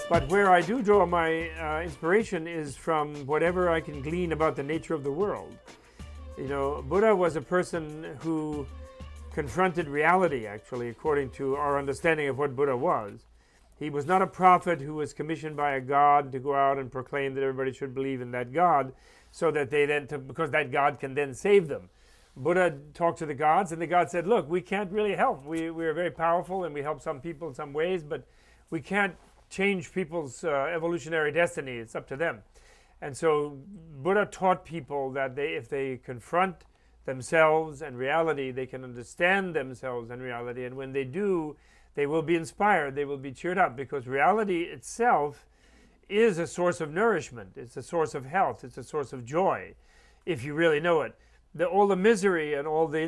But where I do draw my inspiration is from whatever I can glean about the nature of the world. You know, Buddha was a person who confronted reality, actually, according to our understanding of what Buddha was. He was not a prophet who was commissioned by a god to go out and proclaim that everybody should believe in that god, so that they then, because that god can then save them. Buddha talked to the gods, and the gods said, look, we can't really help. We are very powerful, and we help some people in some ways, but we can't change people's evolutionary destiny. It's up to them. And so Buddha taught people that if they confront themselves and reality, they can understand themselves and reality. And when they do, they will be inspired, they will be cheered up, because reality itself is a source of nourishment. It's a source of health. It's a source of joy, if you really know it. All the misery and all the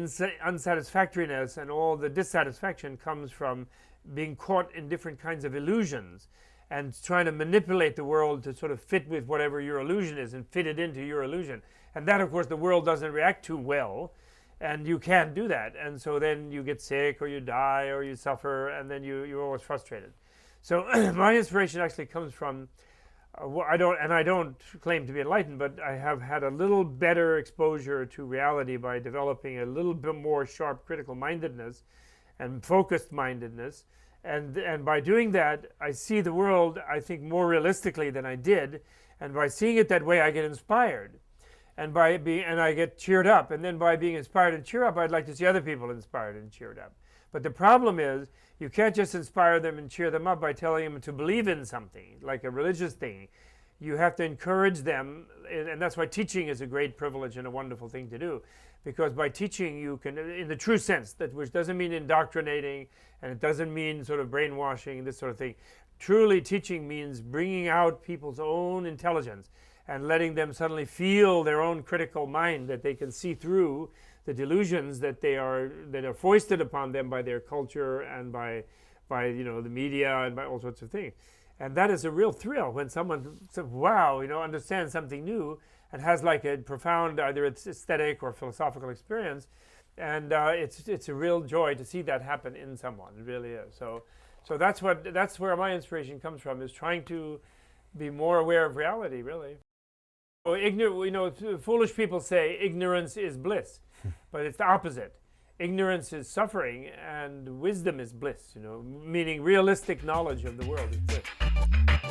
unsatisfactoriness and all the dissatisfaction comes from being caught in different kinds of illusions and trying to manipulate the world to sort of fit with whatever your illusion is and fit it into your illusion. And that, of course, the world doesn't react to well, and you can't do that. And so then you get sick, or you die, or you suffer, and then you're always frustrated. So my inspiration actually comes from, I don't claim to be enlightened, but I have had a little better exposure to reality by developing a little bit more sharp critical mindedness and focused mindedness. And by doing that, I see the world, I think, more realistically than I did. And by seeing it that way, I get inspired. And I get cheered up. And then by being inspired and cheered up, I'd like to see other people inspired and cheered up. But the problem is, you can't just inspire them and cheer them up by telling them to believe in something, like a religious thing. You have to encourage them, and that's why teaching is a great privilege and a wonderful thing to do. Because by teaching, you can, in the true sense, which doesn't mean indoctrinating, and it doesn't mean sort of brainwashing, this sort of thing. Truly, teaching means bringing out people's own intelligence and letting them suddenly feel their own critical mind, that they can see through the delusions that are foisted upon them by their culture and by the media and by all sorts of things. And that is a real thrill when someone says, wow, understands something new and has like a profound, either it's aesthetic or philosophical experience. And it's a real joy to see that happen in someone. It really is. So that's where my inspiration comes from, is trying to be more aware of reality, really. Foolish people say ignorance is bliss, but it's the opposite. Ignorance is suffering, and wisdom is bliss. Meaning realistic knowledge of the world is bliss.